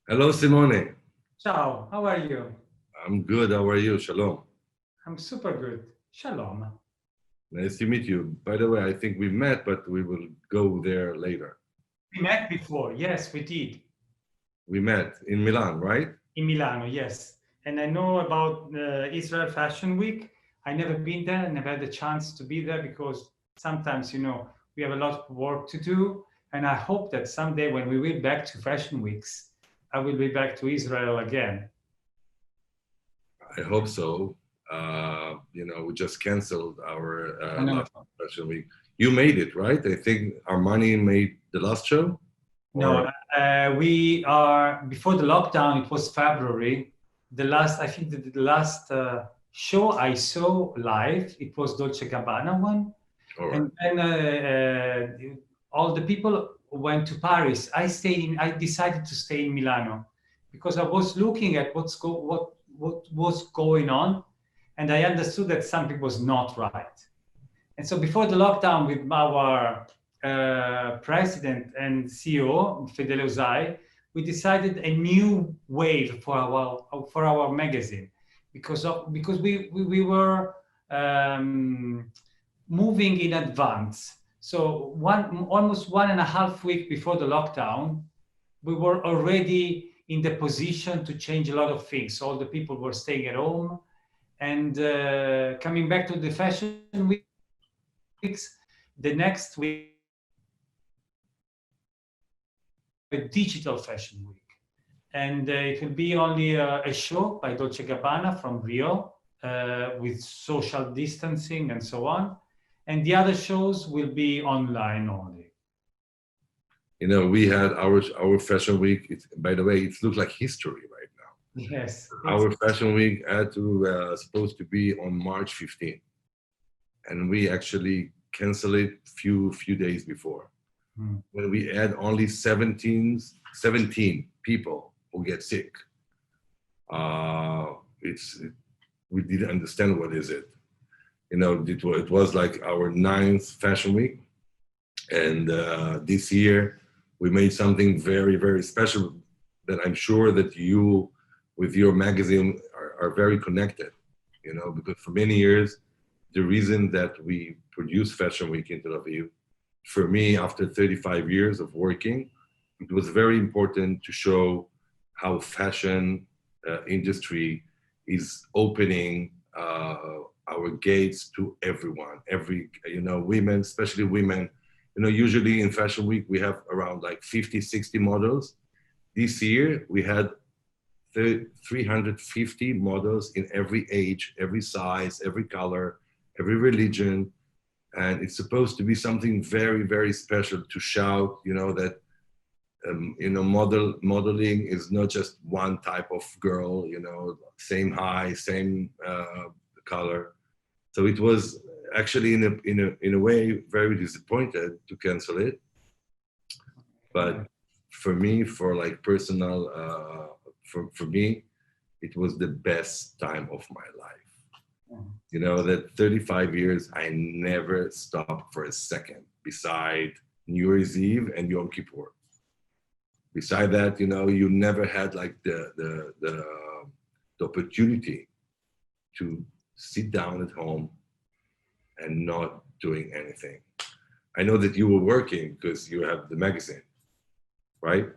Hello, Simone. Ciao, how are you? I'm good. How are you? Shalom. I'm super good. Shalom. Nice to meet you. By the way, I think we met, but we will go there later. We met before. Yes, we did. We met in Milan, right? In Milano, yes. And I know about Israel Fashion Week. I never been there, never had the chance to be there because sometimes, we have a lot of work to do. And I hope that someday when we will back to Fashion Weeks, I will be back to Israel again. I hope so. We just canceled our last fashion week. You made it, right? I think Armani made the last show? No, we are, before the lockdown, it was February. I think the last show I saw live, it was Dolce Gabbana one. All right. And then all the people went to Paris. I decided to stay in Milano because I was looking at what was going on, and I understood that something was not right. And so before the lockdown, with our president and CEO, Fedele Uzai, we decided a new wave for our magazine because we were moving in advance. So almost 1.5 weeks before the lockdown, we were already in the position to change a lot of things. All the people were staying at home, and coming back to the fashion weeks, the next week, a digital fashion week. And it will be only a show by Dolce Gabbana from Rio with social distancing and so on. And the other shows will be online only. We had our fashion week. By the way, it looks like history right now. Yes. Our fashion week had to supposed to be on March 15th. And we actually canceled it few days before. When we had only 17 people who get sick, we didn't understand what is it. It was like our 9th fashion week, and this year we made something very, very special that I'm sure that you, with your magazine, are very connected. Because for many years, the reason that we produce Fashion Week in Tel Aviv, for me, after 35 years of working, it was very important to show how fashion industry is opening our gates to everyone, women, especially women. Usually in Fashion Week, we have around like 50, 60 models. This year, we had 350 models in every age, every size, every color, every religion. And it's supposed to be something very, very special to shout, that, modeling is not just one type of girl, same height, same color. So it was actually in a way very disappointed to cancel it. But for me, for like personal, for me, it was the best time of my life. That 35 years, I never stopped for a second beside New Year's Eve and Yom Kippur. Beside that, you never had like the opportunity to sit down at home and not doing anything. I know that you were working because you have the magazine, right?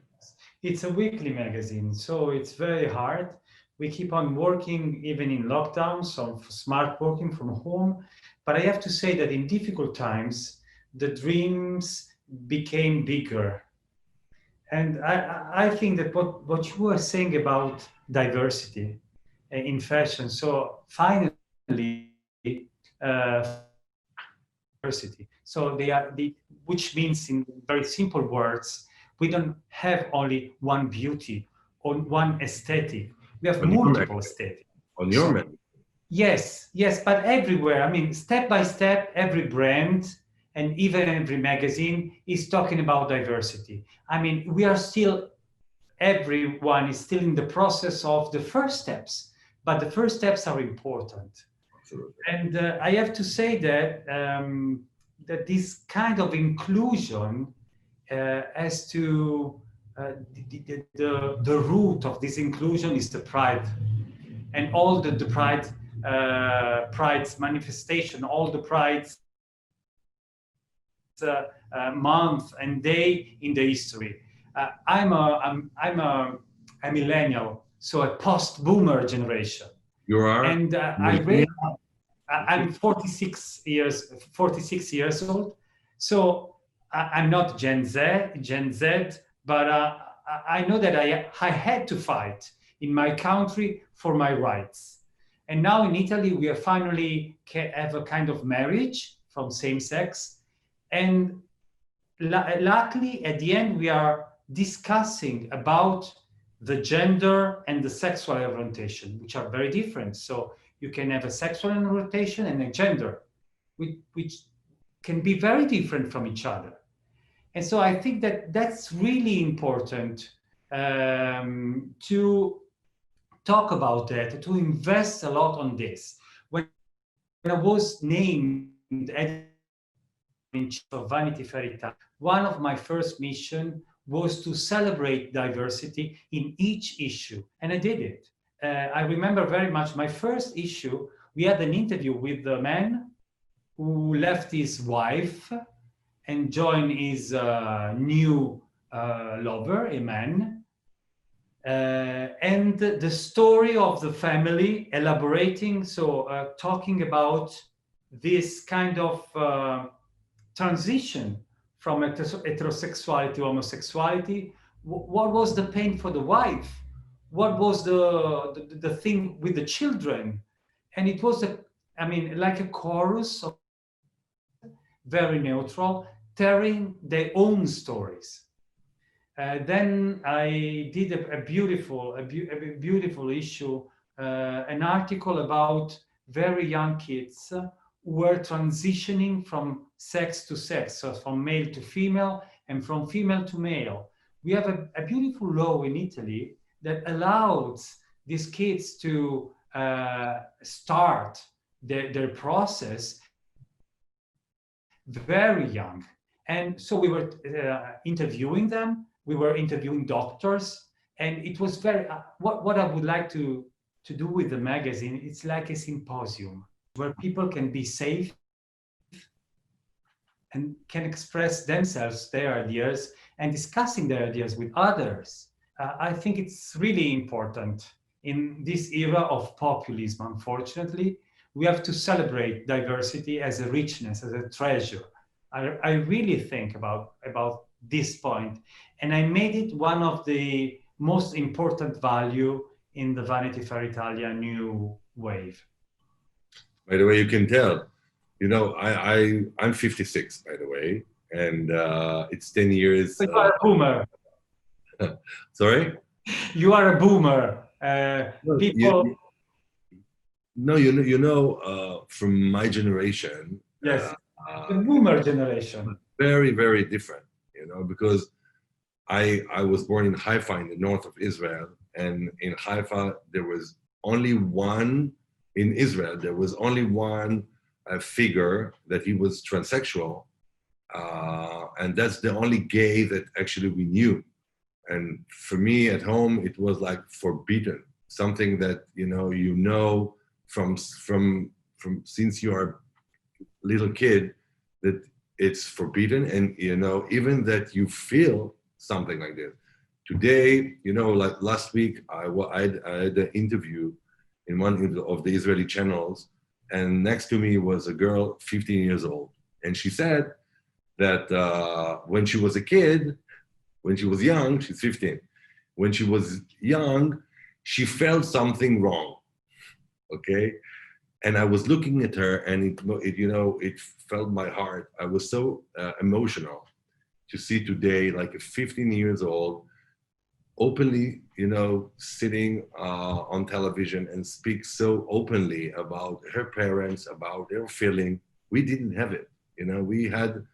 It's a weekly magazine, so it's very hard. We keep on working even in lockdown, so smart working from home. But I have to say that in difficult times, the dreams became bigger. And I think that what you were saying about diversity in fashion, so finally, diversity. So which means in very simple words, we don't have only one beauty or one aesthetic. We have multiple aesthetics. On your magazine. Yes, but everywhere. I mean, step by step, every brand and even every magazine is talking about diversity. I mean, everyone is still in the process of the first steps, but the first steps are important. Absolutely. And I have to say that that this kind of inclusion has to the root of this inclusion is the pride, and all the pride's manifestation, all the pride's month and day in the history. I'm a millennial, so a post-boomer generation. You are? And I'm 46 years old. So I'm not Gen Z, but I know that I had to fight in my country for my rights. And now in Italy, we are finally have a kind of marriage from same sex. And luckily, at the end, we are discussing about the gender and the sexual orientation, which are very different. So you can have a sexual orientation and a gender, which can be very different from each other. And so I think that that's really important to talk about that, to invest a lot on this. When I was named editor-in-chief of Vanity Fair Italia, one of my first missions was to celebrate diversity in each issue, and I did it. I remember very much my first issue, we had an interview with the man who left his wife and joined his new lover, a man. And the story of the family, elaborating, so talking about this kind of transition from heterosexuality to homosexuality. What was the pain for the wife? What was the thing with the children? And it was like a chorus of very neutral, telling their own stories. Then I did a beautiful issue, an article about very young kids who were transitioning from sex to sex, so from male to female and from female to male. We have a beautiful law in Italy that allows these kids to start their process very young. And so we were interviewing them, we were interviewing doctors, and it was very, what I would like to do with the magazine, it's like a symposium where people can be safe and can express themselves, their ideas, and discussing their ideas with others. I think it's really important in this era of populism, unfortunately. We have to celebrate diversity as a richness, as a treasure. I really think about this point, and I made it one of the most important value in the Vanity Fair Italia new wave. By the way, you can tell, you know, I'm 56, by the way, and it's 10 years. So you are a boomer. Sorry? You are a boomer. People. From my generation. Yes, the boomer generation. Very, very different, you know, because I was born in Haifa in the north of Israel, and in Haifa there was only one, in Israel there was only one figure that he was transsexual, and that's the only gay that actually we knew. And for me at home, it was like forbidden, something that you know from since you are a little kid that it's forbidden, and even that you feel something like this. Today, like last week, I had an interview in one of the Israeli channels, and next to me was a girl 15 years old, and she said that when she was a kid, when she was young, she's 15. When she was young, she felt something wrong, okay? And I was looking at her, and it felt my heart. I was so emotional to see today, like a 15 years old, openly, sitting on television and speak so openly about her parents, about their feeling. We didn't have it, we had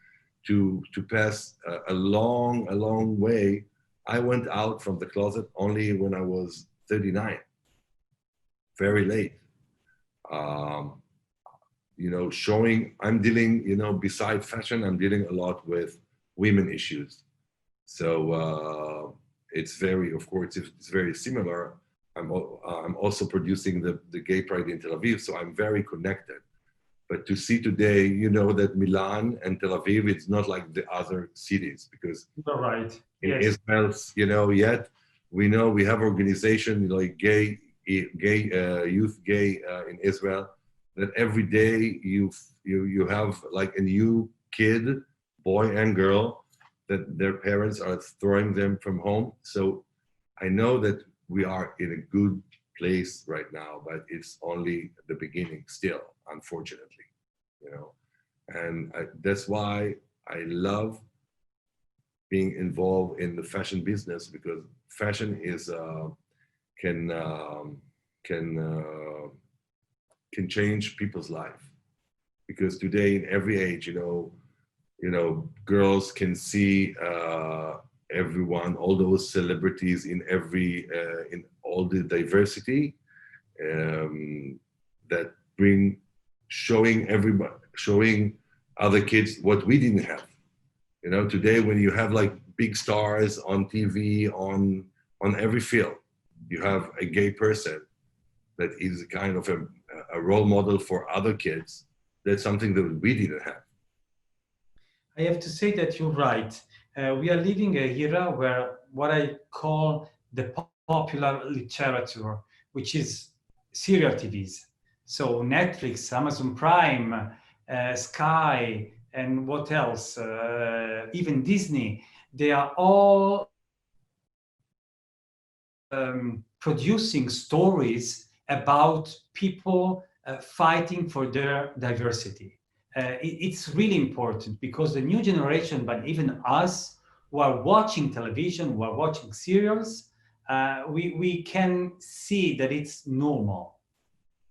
to pass a long way. I went out from the closet only when I was 39, very late. Showing, I'm dealing, beside fashion, I'm dealing a lot with women issues. So it's very, of course, it's very similar. I'm also producing the Gay Pride in Tel Aviv, so I'm very connected. But to see today, you know, that Milan and Tel Aviv, it's not like the other cities, because You're right. in Yes. Israel, you know, yet we know we have organization like youth gay in Israel, that every day you have like a new kid, boy and girl, that their parents are throwing them from home. So I know that we are in a good place right now, but it's only the beginning still, unfortunately, you know. And that's why I love being involved in the fashion business, because fashion is can change people's life. Because today, in every age, you know, girls can see everyone, all those celebrities in all the diversity that bring, showing other kids what we didn't have. You know, today when you have like big stars on TV, on every field, you have a gay person that is kind of a role model for other kids. That's something that we didn't have. I have to say that you're right. We are living a era where what I call the popular literature, which is serial TVs. So Netflix, Amazon Prime, Sky, and what else? Even Disney, they are all producing stories about people fighting for their diversity. It's really important, because the new generation, but even us who are watching television, who are watching serials, we can see that it's normal,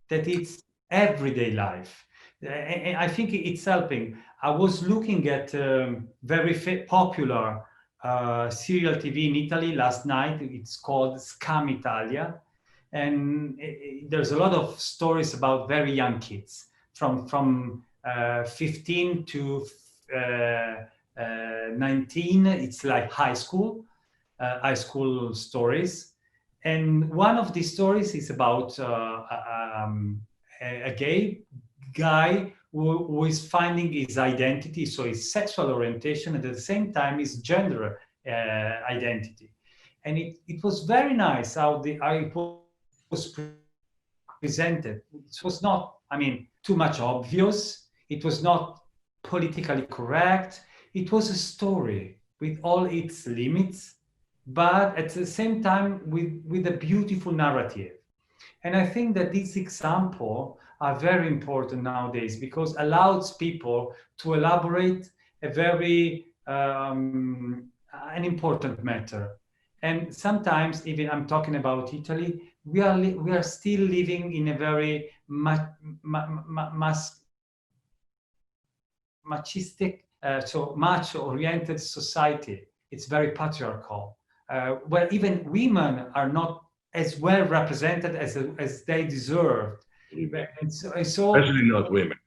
that it's everyday life. And I think it's helping. I was looking at very popular serial TV in Italy last night. It's called Scam Italia. And there's a lot of stories about very young kids from 15 to 19. It's like high school stories. And one of these stories is about a gay guy who is finding his identity, so his sexual orientation, and at the same time his gender identity. And it was very nice how it was presented. It was not, I mean, too much obvious. It was not politically correct. It was a story with all its limits, but at the same time with a beautiful narrative. And I think that these examples are very important nowadays, because allows people to elaborate a very an important matter. And sometimes, even I'm talking about Italy, we are still living in a very machistic, so macho-oriented society. It's very patriarchal, where even women are not as well represented as they deserve. And so, Especially not women.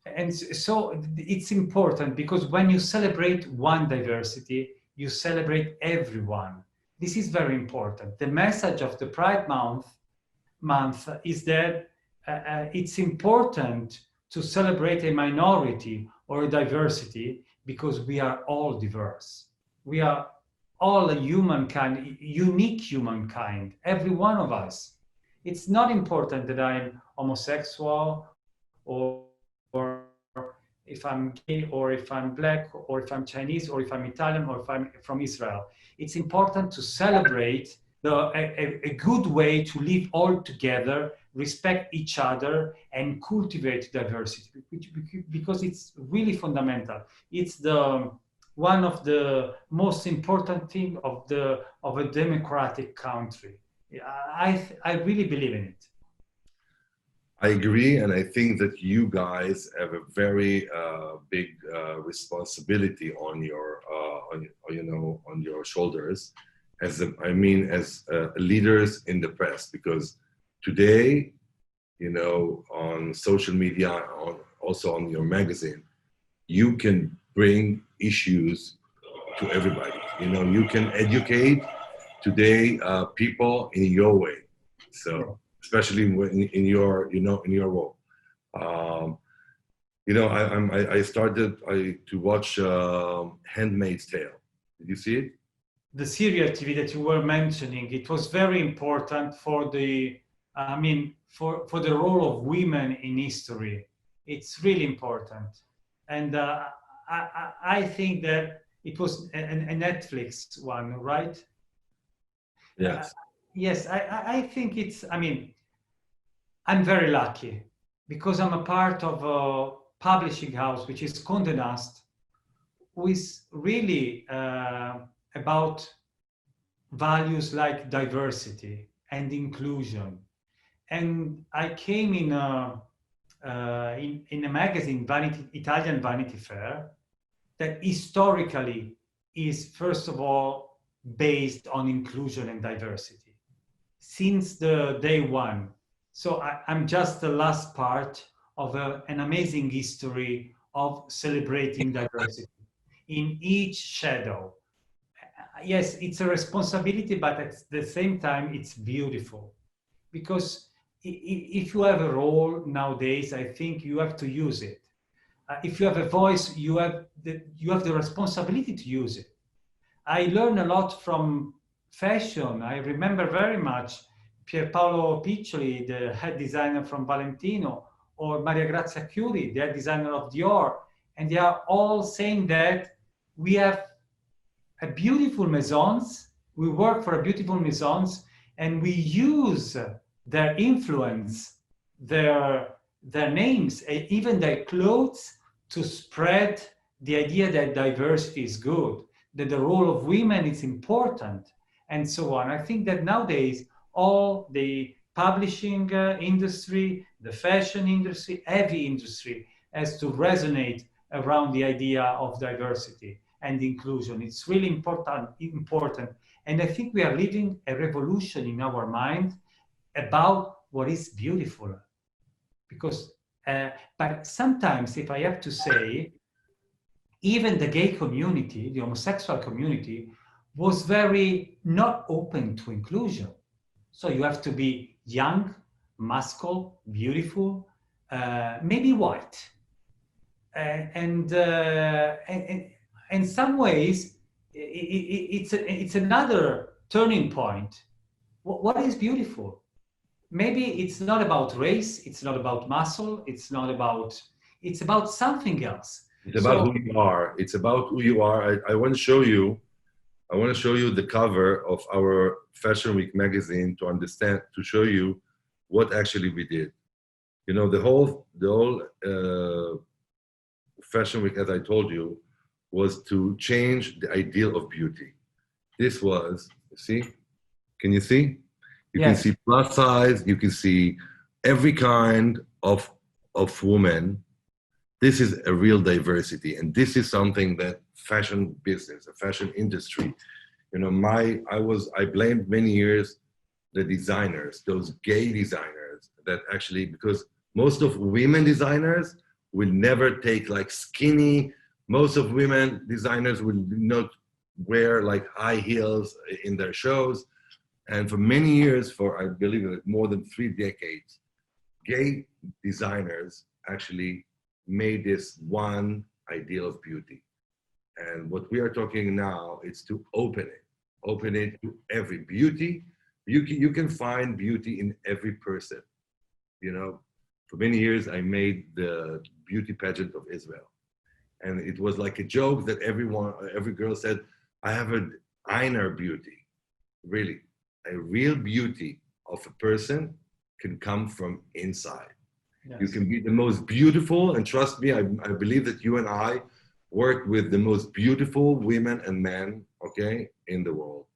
And so it's important, because when you celebrate one diversity, you celebrate everyone. This is very important. The message of the Pride month is that it's important to celebrate a minority or a diversity, because we are all diverse. We are all a humankind, unique humankind, every one of us. It's not important that I'm homosexual, or if I'm gay, or if I'm black, or if I'm Chinese, or if I'm Italian, or if I'm from Israel. It's important to celebrate a good way to live all together, respect each other, and cultivate diversity, because it's really fundamental. It's one of the most important thing of a democratic country. I really believe in it. I agree, and I think that you guys have a very big responsibility on your, on your shoulders, as leaders in the press, because today, you know, on social media, also on your magazine, you can bring issues to everybody. You know, you can educate, today people in your way. So especially in your, in your role. I started to watch Handmaid's Tale. Did you see it? The serial TV that you were mentioning, it was very important for the, for the role of women in history. It's really important. And I think that it was a Netflix one, right? Yes. Yes, I think it's, I'm very lucky because I'm a part of a publishing house, which is Condé Nast, who is really about values like diversity and inclusion. And I came in a magazine, Vanity, Italian Vanity Fair, that historically is, first of all, based on inclusion and diversity since the day one. So I'm just the last part of an amazing history of celebrating diversity in each shadow. Yes, it's a responsibility, but at the same time, it's beautiful. Because if you have a role nowadays, I think you have to use it. If you have a voice, you have the responsibility to use it. I learned a lot from fashion. I remember very much Pierpaolo Piccioli, the head designer from Valentino, or Maria Grazia Chiuri, the head designer of Dior. And they are all saying that we have a beautiful maisons, we work for a beautiful maisons, and we use their influence, their names, and even their clothes to spread the idea that diversity is good, that the role of women is important, and so on. I think that nowadays, all the publishing industry, the fashion industry, every industry has to resonate around the idea of diversity and inclusion. It's really important. And I think we are living a revolution in our mind about what is beautiful. Because, but sometimes, if I have to say, even the gay community, the homosexual community, was very not open to inclusion. So you have to be young, masculine, beautiful, maybe white. And in some ways, it's another turning point. What is beautiful? Maybe it's not about race, it's not about muscle, it's about something else. It's about who you are. It's about who you are. I want to show you the cover of our Fashion Week magazine to show you what actually we did. You know, the whole Fashion Week, as I told you, was to change the ideal of beauty. This was, see, can you see? You can see plus size, you can see every kind of woman. This is a real diversity, and this is something that fashion business, the fashion industry, you know, I blamed many years the designers, those gay designers that actually, because most of women designers will never take like skinny, most of women designers will not wear like high heels in their shows. And for many years, I believe more than 3 decades, gay designers actually made this one ideal of beauty. And what we are talking now is to open it to every beauty. You can find beauty in every person. You know, for many years, I made the beauty pageant of Israel. And it was like a joke that every girl said, I have an inner beauty. Really, a real beauty of a person can come from inside. Yes. You can be the most beautiful, and trust me, I believe that you and I work with the most beautiful women and men, okay, in the world.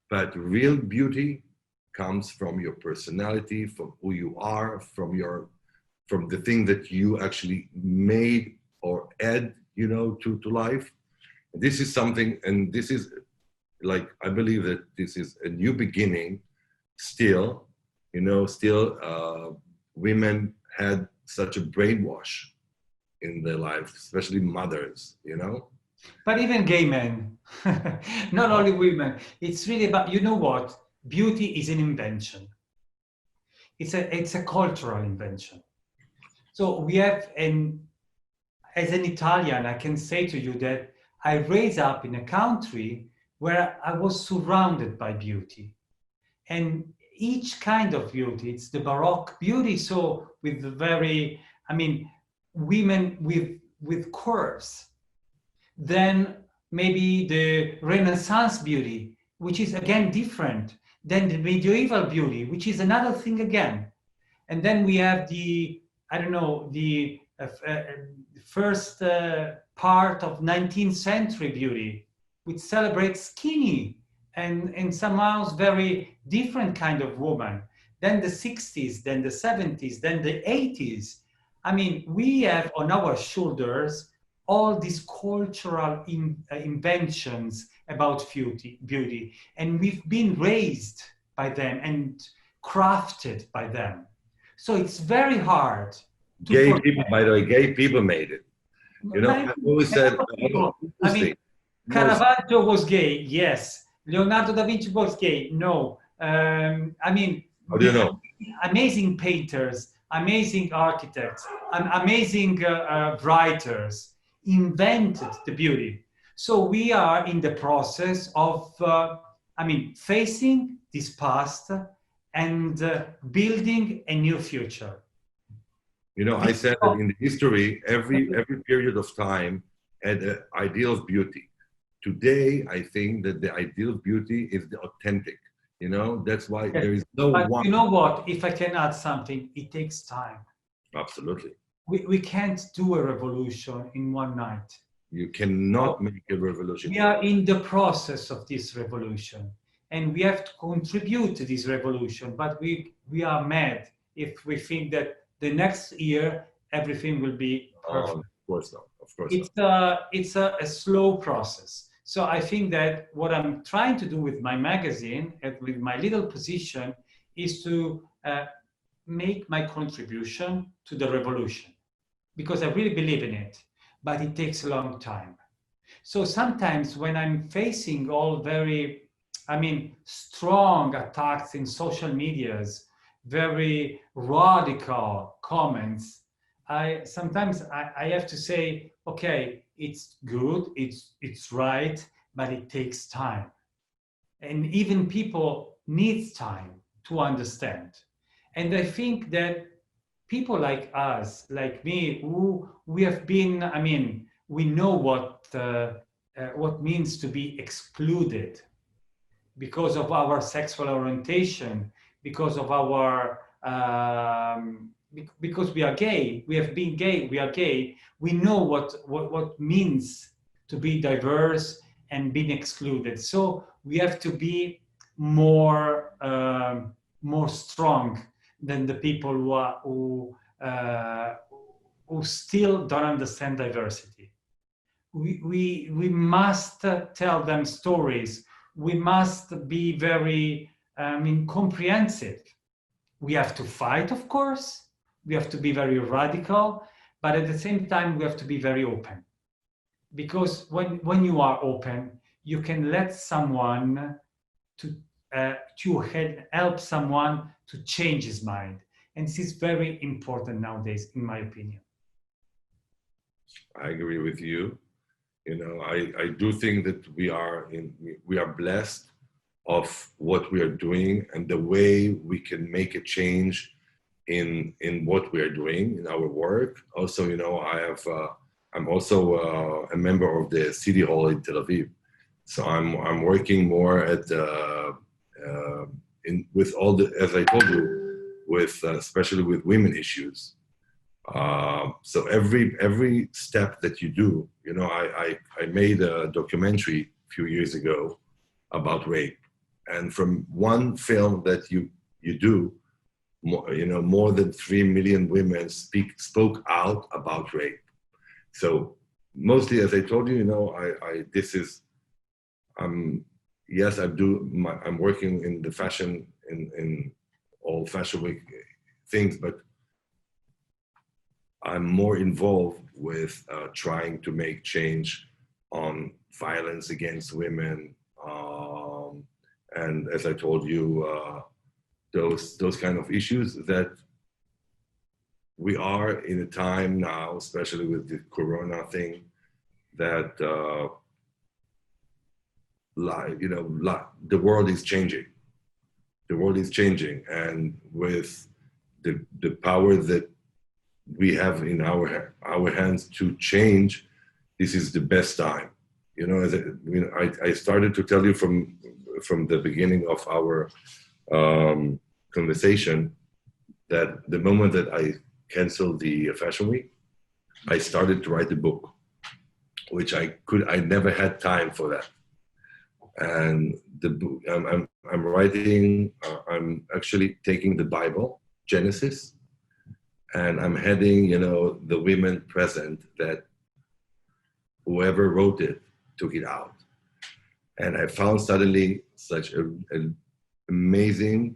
But real beauty comes from your personality, from who you are, from the thing that you actually made or add, you know, to life. This is something, and this is like, I believe that this is a new beginning. Still, you know, women had such a brainwash in their life, especially mothers, you know? But even gay men, not only women. It's really about, you know what? Beauty is an invention. It's a cultural invention. So we have, as an Italian, I can say to you that I raised up in a country where I was surrounded by beauty. And each kind of beauty, it's the Baroque beauty, so with the very, I mean, women with curves. Then maybe the Renaissance beauty, which is again different. Then the medieval beauty, which is another thing again. And then we have the, I don't know, the first part of 19th century beauty, which celebrates skinny and somehow very different kind of woman. Then the 60s, then the 70s, then the 80s. I mean, we have on our shoulders all these cultural inventions about beauty, and we've been raised by them and crafted by them. So it's very hard to Gay forget. people, by the way, gay people made it. You know, I always said, I mean, Caravaggio was gay, yes. Leonardo da Vinci was gay, no. I mean, how do you know? Amazing painters, amazing architects, amazing writers invented the beauty. So we are in the process of, I mean, facing this past and building a new future. You know, I said that in the history, every period of time had an ideal of beauty. Today, I think that the ideal of beauty is the authentic. You know, that's why there is no but one. You know what? If I can add something, it takes time. Absolutely. We can't do a revolution in one night. You cannot make a revolution. We are in the process of this revolution, and we have to contribute to this revolution. But we are mad if we think that the next year everything will be perfect. Of course not. Of course it's a slow process. So I think that what I'm trying to do with my magazine and with my little position is to make my contribution to the revolution, because I really believe in it, but it takes a long time. So sometimes when I'm facing all very, I mean, strong attacks in social medias, very radical comments, sometimes I have to say, okay, it's good, it's right, but it takes time. And even people need time to understand. And I think that people like us, like me, who we have been, I mean, we know what means to be excluded because of our sexual orientation, because of our because we are gay, we have been gay, we are gay, we know what means to be diverse and being excluded. So we have to be more strong than the people who still don't understand diversity. We must tell them stories. We must be very comprehensive. We have to fight, of course. We have to be very radical, but at the same time, we have to be very open. Because when you are open, you can let someone help someone to change his mind. And this is very important nowadays, in my opinion. I agree with you. You know, I do think that we are blessed of what we are doing and the way we can make a change in what we are doing in our work. Also, you know, I'm also a member of the City Hall in Tel Aviv, so I'm working more at with all the, as I told you, with especially with women issues. So every step that you do, you know, I made a documentary a few years ago about rape, and from one film that you do, you know, more than 3 million women spoke out about rape. So mostly, as I told you, you know, yes, I'm working in the fashion, in all fashion week things, but I'm more involved with trying to make change on violence against women, and as I told you, those kind of issues that we are in a time now, especially with the Corona thing, that the world is changing. The world is changing, and with the power that we have in our hands to change, this is the best time. You know, I started to tell you from the beginning of our conversation that the moment that I canceled the Fashion Week, I started to write the book, which I never had time for that. And the book, I'm writing, I'm actually taking the Bible, Genesis, and I'm heading, the women present that whoever wrote it took it out. And I found suddenly such an amazing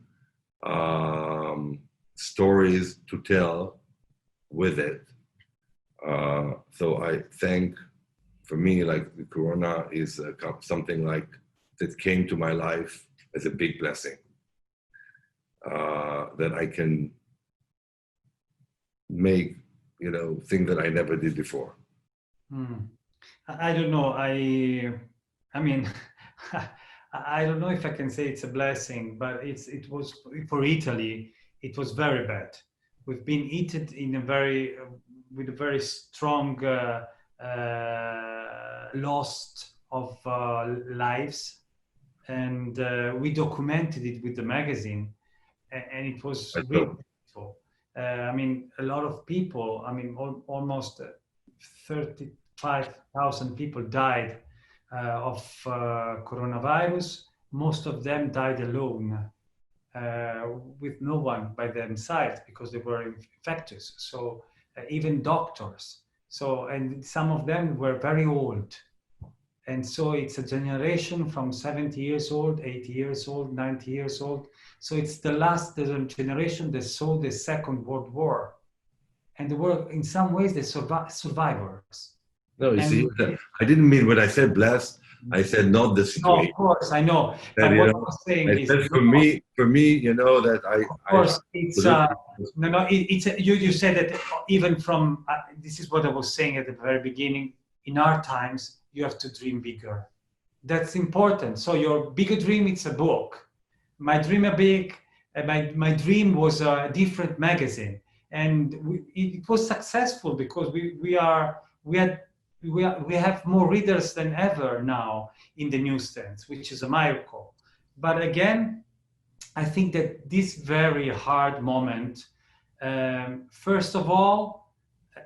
stories to tell with it. So I think, for me, like the Corona is something like that came to my life as a big blessing, that I can make, things that I never did before. I don't know. I mean, I don't know if I can say it's a blessing, but it was for Italy. It was very bad. We've been eaten in with a very strong loss of lives, and we documented it with the magazine, and it was really beautiful. I mean, a lot of people. I mean, almost 35,000 people died of coronavirus. Most of them died alone, with no one by themselves, because they were infectious. So even doctors. So, and some of them were very old. And so it's a generation from 70 years old, 80 years old, 90 years old. So it's the last generation that saw the Second World War. And they were, in some ways, the survivors. No, you see, I didn't mean when I said blessed, I said not the situation. No, of course, I know. But what I was saying is, for me, that of course, it's you said that even from this is what I was saying at the very beginning. In our times, you have to dream bigger. That's important. So your bigger dream, it's a book. My dream my dream was a different magazine, and it was successful because we have more readers than ever now in the newsstands, which is a miracle. But again, I think that this very hard moment, first of all,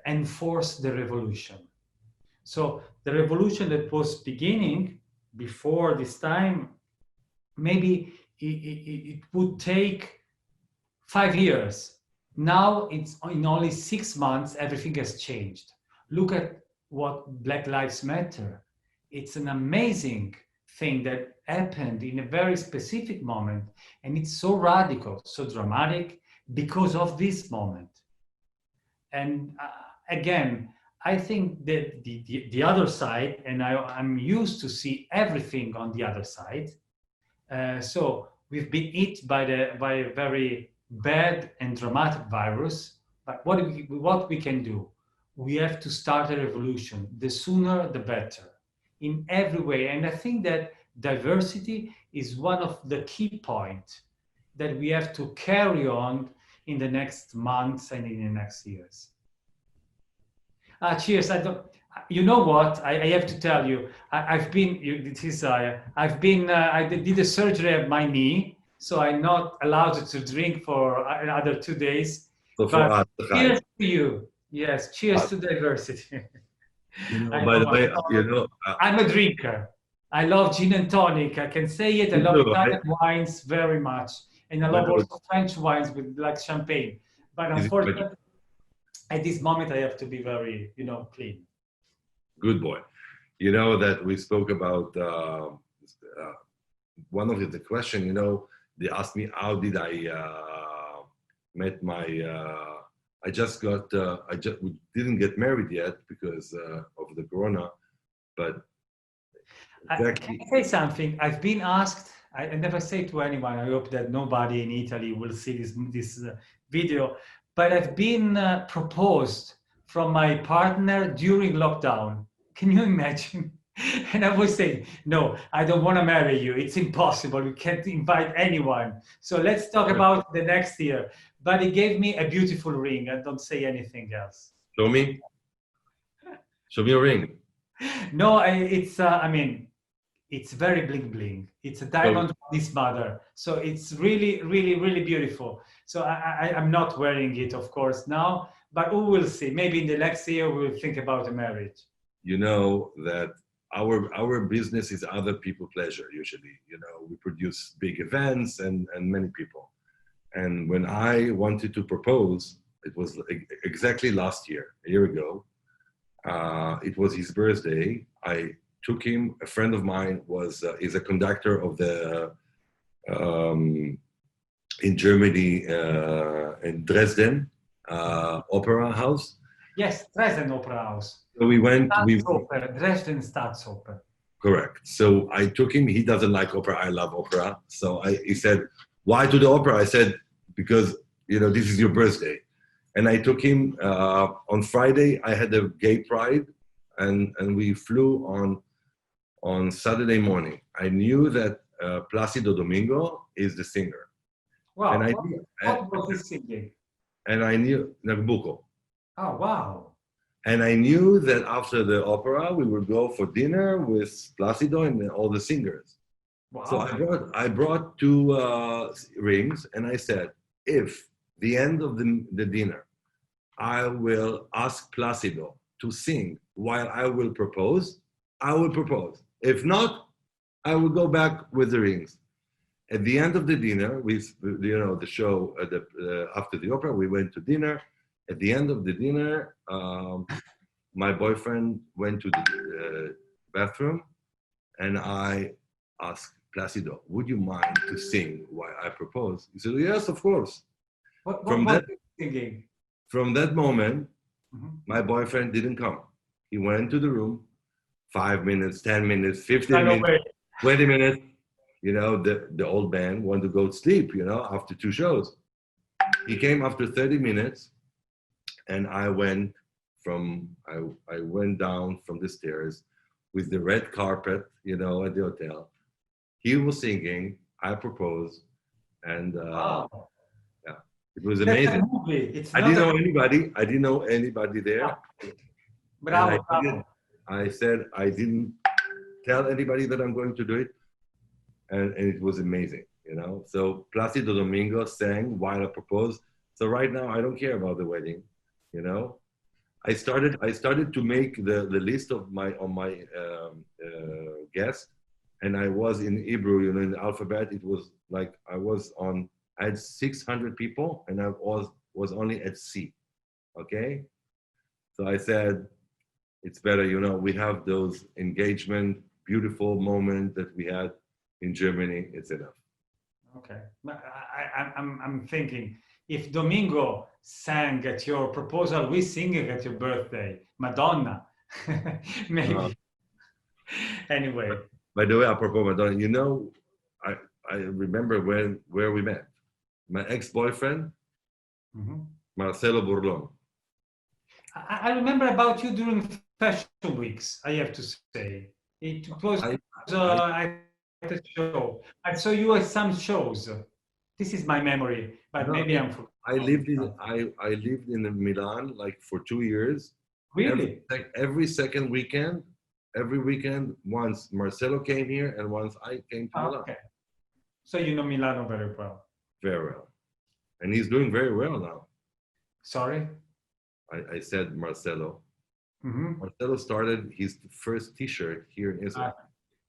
enforced the revolution. So the revolution that was beginning before this time, maybe it would take 5 years. Now it's in only 6 months, everything has changed. Look at what Black Lives Matter. It's an amazing thing that happened in a very specific moment, and it's so radical, so dramatic because of this moment. And again, I think that the other side, and I'm used to see everything on the other side. So we've been hit by a very bad and dramatic virus. But what we can do? We have to start a revolution. The sooner, the better, in every way. And I think that diversity is one of the key points that we have to carry on in the next months and in the next years. Cheers. You know what? I have to tell you, I did a surgery at my knee, so I'm not allowed to drink for another 2 days. So but cheers to you. Yes, cheers to diversity. By the way, I'm a drinker. I love gin and tonic. I can say it. I love Italian wines very much, and I love also French wines with like champagne. But unfortunately, at this moment, I have to be very, clean. Good boy. You know that we spoke about one of the question. They asked me how did I met my. We didn't get married yet because of the Corona, but exactly. Can I say something? I've been asked, I never say to anyone, I hope that nobody in Italy will see this video, but I've been proposed from my partner during lockdown. Can you imagine? And I was saying, no, I don't want to marry you. It's impossible. We can't invite anyone. So let's talk about the next year. But he gave me a beautiful ring. I don't say anything else. Show me. Show me a ring. No, I mean, it's very bling bling. It's a diamond from his mother. So it's really, really, really beautiful. So I'm not wearing it, of course, now, but we will see. Maybe in the next year, we'll think about a marriage. You know that our business is other people pleasure, usually. You know, we produce big events and many people. And when I wanted to propose, it was exactly last year, a year ago. It was his birthday. I took him. A friend of mine is a conductor of the in Germany in Dresden opera house. Yes, Dresden Opera House. So we went. Dresden Staatsoper. Correct. So I took him. He doesn't like opera. I love opera. So he said, "Why to the opera?" I said, "Because you know this is your birthday." And I took him on Friday. I had a gay pride, and we flew on Saturday morning. I knew that Placido Domingo is the singer. Wow. And what was he singing? And I knew Nabucco. Oh, wow. And I knew that after the opera, we would go for dinner with Placido and all the singers. Wow. So I brought two rings, and I said, if the end of the dinner, I will ask Placido to sing while I will propose, I will propose. If not, I will go back with the rings. At the end of the dinner, the show after the opera, we went to dinner. At the end of the dinner, my boyfriend went to the bathroom, and I asked Placido, "Would you mind to sing while I propose?" He said, "Yes, of course." What was he singing? From that moment, my boyfriend didn't come. He went to the room, 5 minutes, 10 minutes, 15 minutes, 20 minutes. You know, the old man wanted to go to sleep, you know, after 2 shows. He came after 30 minutes, and I went down from the stairs with the red carpet, you know, at the hotel. He was singing, I proposed, and wow. yeah, it was amazing. I didn't know anybody there. Bravo. I said I didn't tell anybody that I'm going to do it, and it was amazing, you know. So Placido Domingo sang while I proposed. So right now I don't care about the wedding, you know. I started to make the list of my guests, and I was in Hebrew, you know, in the alphabet. It was like I had 600 people, and I was only at C. Okay, so I said, it's better, you know, we have those engagement, beautiful moments that we had in Germany. It's enough. Okay, I'm thinking, if Domingo sang at your proposal, we singing at your birthday, Madonna, maybe. Anyway. By the way, apropos Madonna, you know, I remember where we met. My ex-boyfriend, Marcelo Burlon. I remember about you during fashion weeks, I have to say. It was at the show. I saw you at some shows. This is my memory, but maybe I'm forgetting. I lived in Milan like for 2 years. Really? Every second weekend, every weekend, once Marcelo came here and once I came to Milan. Okay. So you know Milano very well. Very well. And he's doing very well now. Sorry? I said Marcelo. Marcelo started his first T-shirt here in Israel.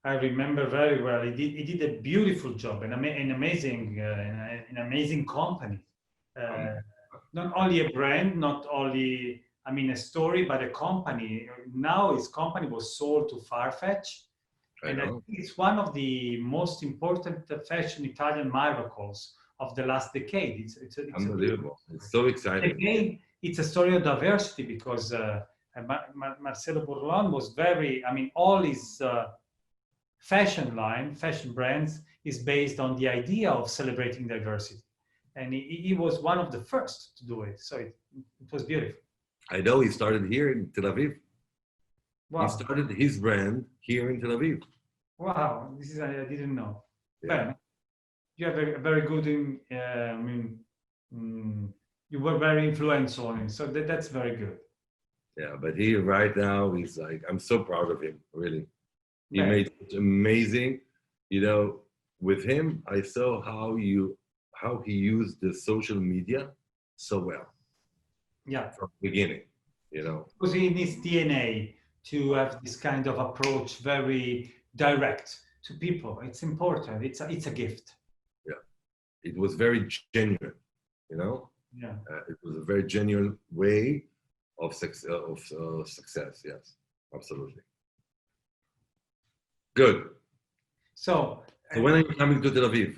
I remember very well. He did a beautiful job, an amazing company. Not only a brand, not only, I mean, a story, but a company. Now his company was sold to Farfetch. And I think it's one of the most important fashion Italian miracles of the last decade. It's unbelievable. It's so exciting. Again, it's a story of diversity because Marcelo Burlon was very, I mean, all his fashion line, fashion brands, is based on the idea of celebrating diversity. And he was one of the first to do it. So it was beautiful. I know he started here in Tel Aviv. Wow. He started his brand here in Tel Aviv. Wow, this is, I didn't know. Yeah. Ben, you have a very good, you were very influential on him. So that's very good. Yeah, but he right now, he's like, I'm so proud of him, really. He Ben. made it amazing. You know, with him, I saw how he used the social media so well. Yeah. From the beginning, you know. Because in his DNA to have this kind of approach, very direct to people. It's important. It's a gift. Yeah, it was very genuine, you know. Yeah, it was a very genuine way of success. Yes, absolutely. Good. So when are you coming to Tel Aviv?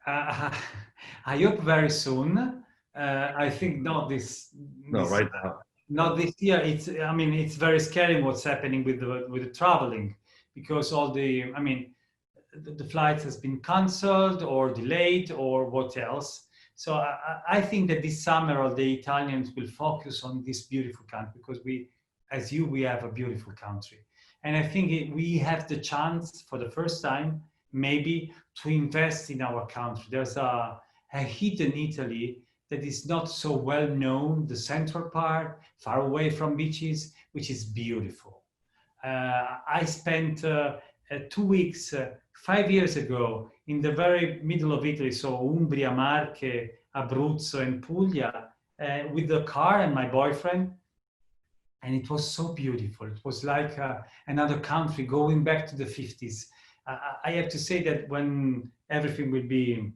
I hope very soon. I think not this. No, right now. Not this year. It's very scary what's happening with the traveling, because all the flights has been cancelled or delayed or what else. So I think that this summer all the Italians will focus on this beautiful country, because we have a beautiful country. And I think we have the chance for the first time, maybe, to invest in our country. There's a hidden Italy that is not so well known, the central part, far away from beaches, which is beautiful. I spent 2 weeks 5 years ago in the very middle of Italy, so Umbria, Marche, Abruzzo, and Puglia, with the car and my boyfriend. And it was so beautiful. It was like another country, going back to the 50s. I have to say that when everything will be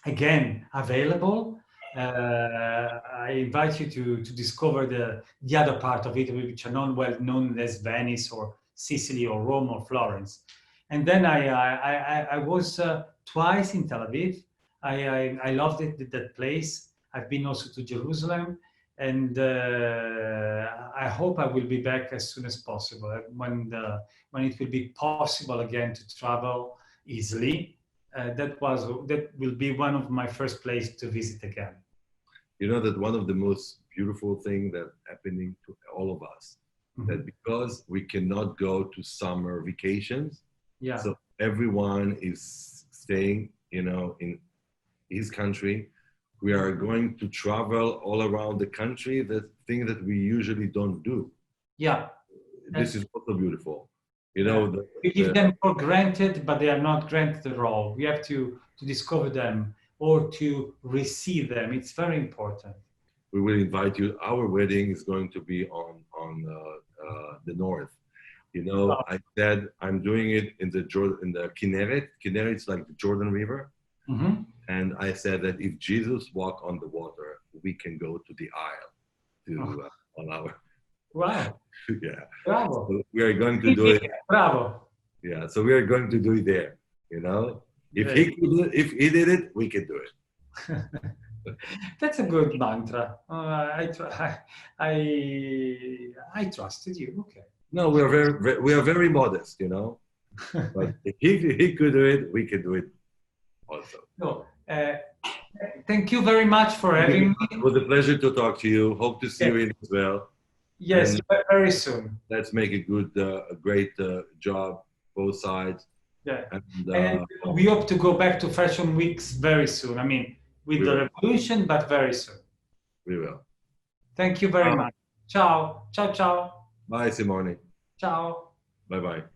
again available, I invite you to discover the other part of Italy, which are not well known as Venice or Sicily or Rome or Florence. And then I was twice in Tel Aviv. I loved that place. I've been also to Jerusalem. And I hope I will be back as soon as possible, when it will be possible again to travel easily. That will be one of my first places to visit again. You know that one of the most beautiful things that happening to all of us, that because we cannot go to summer vacations, yeah. So everyone is staying, in his country. We are going to travel all around the country, the thing that we usually don't do. Yeah. This is also beautiful. We give them for granted, but they are not granted at all. We have to discover them or to receive them. It's very important. We will invite you. Our wedding is going to be on the north. I said I'm doing it in the Kinneret. Kinneret is like the Jordan River. Mm-hmm. And I said that if Jesus walked on the water, we can go to the aisle on our. Wow. Yeah. Bravo. So we are going to do it. Bravo. Yeah. So we are going to do it there. If he did it, we can do it. That's a good mantra. I trusted you. Okay. No, we are very modest, But if he could do it, we can do it also. No. Thank you very much for having me. It was a pleasure to talk to you. Hope to see you in Israel. Yes, and very soon. Let's make a great job, both sides. Yeah. And we hope to go back to fashion weeks very soon. With the revolution, but very soon. We will. Thank you very much. Ciao. Ciao, ciao. Bye, Simone. Ciao. Bye-bye.